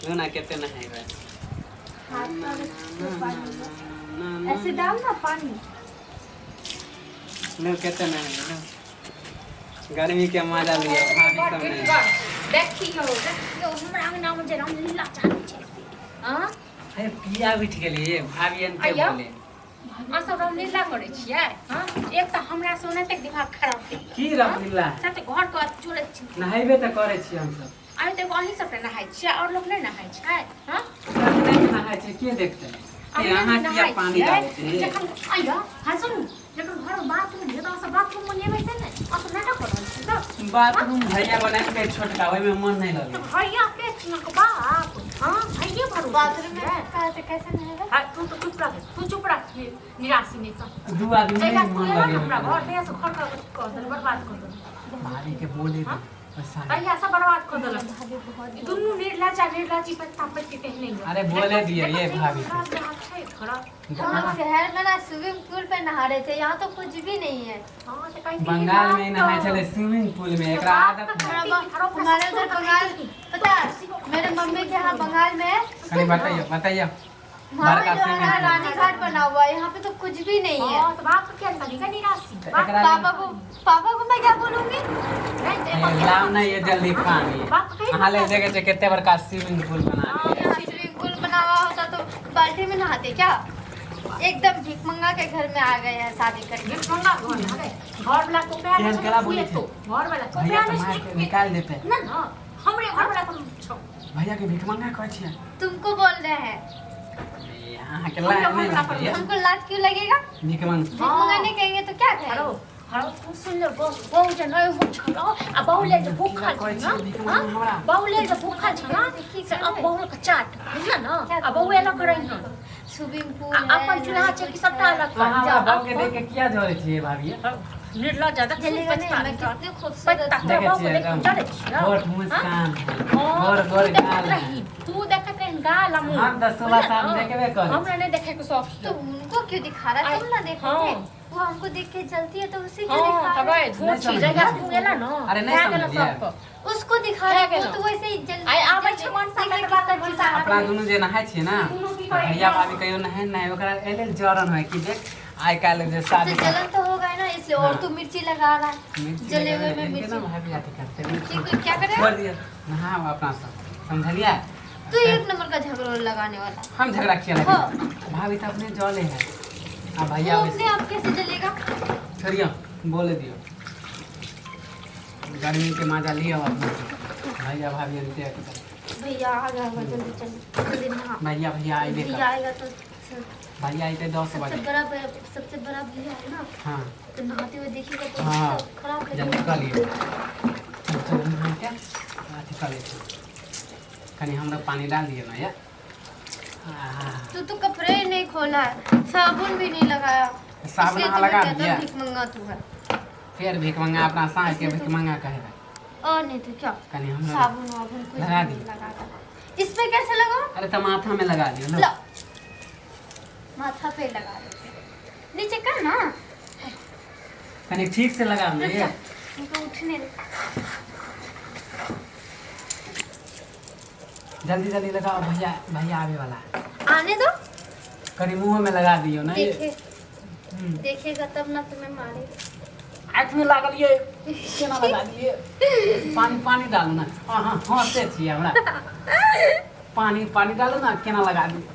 Luna कहते ना है बस ऐसे डाल ना पानी। लोग कहते ना है गर्मी के मजा लिया भाभी सब नहीं देखियो हमरा अंगना में जे रामलीला चालू छै। हां अरे पिया उठ गेलिए भाभी अनते बोले अहाँ सब रामलीला करे छियै। हां एक त हमरा सोने तक दिमाग खराब छै की रामलीला सब घर को चोरे छी नहाइबे त करे छी हम सब अरे देखो अहीं सब नहाय छियै और लोग नहीं नहाय छै। हां नहीं नहाय छै के देखते यहाँ किया पानी डालते जखन आइया हां सुन जखन घर में बाथरूम है तो सब बाथरूम में लेबै से नहीं और नाटक करल छी त बाथरूम भैया बनाए के छोटका ओइ में मन नहीं लगे तो भैया के छिनक बाप। हां भैया भर बाथरूम में कहते कैसे नहाएगा। हां तू चुप रह निराशी नहीं तो दू आदमी में मन लगे हमरा घर दे से घर का बर्बाद कर दो भाभी के बोले भैया सब बर्बाद कर दो दुनू निर्लज्जी पत्ता पत्ती कहने अरे बोले दिए ये भाभी हम लोग शहर में ना स्विमिंग पूल पे नहा रहे थे, यहाँ तो कुछ भी नहीं है। बंगाल में नहाए चले स्विमिंग पूल में एक आदत हमारे उधर बंगाल पता मेरे मम्मी के यहाँ बंगाल में है बताइए वहाँ पे जो है ना रानी घाट बना हुआ है, यहाँ पे तो कुछ भी नहीं है। तो बाप को क्या लगेगा निराशी पापा को मैं क्या बोलूँगी। लाओ ना ये जल्दी पानी हाँ ले जगह कितने बड़का स्विमिंग पूल बना स्विमिंग पूल बना हुआ होता तो बाल्टी में नहाते क्या। एकदम भिखमंगा के घर में आ गए हैं शादी करके। भिखमंगा घर वाला को घर वाला निकाल देते ना ना हमरे घर वाला को भैया के भिखमंगा कह छिए तुमको बोल रहे हैं। यहाँ के लायक हमको लाज क्यों लगेगा। भिखमंगा नहीं कहेंगे तो क्या कहेंगे। हरो तू सुन ले बहु जे नहीं हो छलो आ बहु ले जे भूखल छ ना बहु ले जे भूखल छ ना से अब बहु का चाट बुझला ना आ बहु एला करे न स्विमिंग पूल अपन चुनाव छै कि सबटा अलग कर जा बहु के देख के किया जोरे छिए भाभी निर्लज्जा देख चलेगा नहीं मैं कितने खूबसूरत होठ मुस्कान गोर गाल तू देखत रह गाल मुंह हम 10-16 साल देखबे कर हमरा नहीं देखे के शौक तो उनको क्यों दिखा रहा है। तुम ना देखो वो हमको देख के जलती है तो उसी को दिखा रहा है। हां झूठी जगह तू गेला ना अरे नहीं समझ उसको दिखा रहा है तो वैसे ही जल आई आबै छ मन सा के बात कर अपना दुनु जे नहाय छिए ना भैया भाभी कहियो नहाय नहीं ओकरा एले जरन है कि देख आई काल जे शादी जलन तो होगा ही ना इसलिए। और तू मिर्ची लगा रहा है जले हुए में मिर्ची भाभी आती करते मिर्ची को क्या करे छोड़ दिया हां अपना समझलिया तू एक नंबर का झगड़ा लगाने वाला। हम झगड़ा किया लगे भाभी तो अपने जले है अब भैया अपने आप कैसे जलेगा। छोड़ियो बोले दियो गर्मी के मजा लियो भैया भाभी अंते भैया आ गया जल्दी नहा। भैया आएगा भैया आएगा तो भैया आते 10 बजे सबसे बड़ा भैया है ना। हाँ तो नहाते हुए देखिएगा तो हाँ खराब है। जल्दी कर लियो क्या अथी कर लियो कहीं हमरा पानी डाल दिए ना यार तो कपड़े ही नहीं खोला है साबुन भी नहीं लगाया साबुन लगा दिया भिखमंगा तू है फिर भिखमंगा अपना सास के भिखमंगा कहेगा और नहीं तो क्या कहीं हमरा साबुन वाबुन कुछ लगा नहीं दी लगाता। इस पे कैसे लगाओ। अरे तो माथा में लगा दियो लो माथा पे लगा दो नीचे कर ना कहीं ठीक से लगा ना ये हमको उठने दे। जल्दी जल्दी लगाओ भैया आने वाला है आने दो कहीं मुंह में लगा दियो ना देखेगा तब ना तुम्हें मारेगा। आँख में लागल ये केना लगा दिए पानी डालो ना हाँ हंसते छिए हमरा पानी डालो ना केना लगा दिए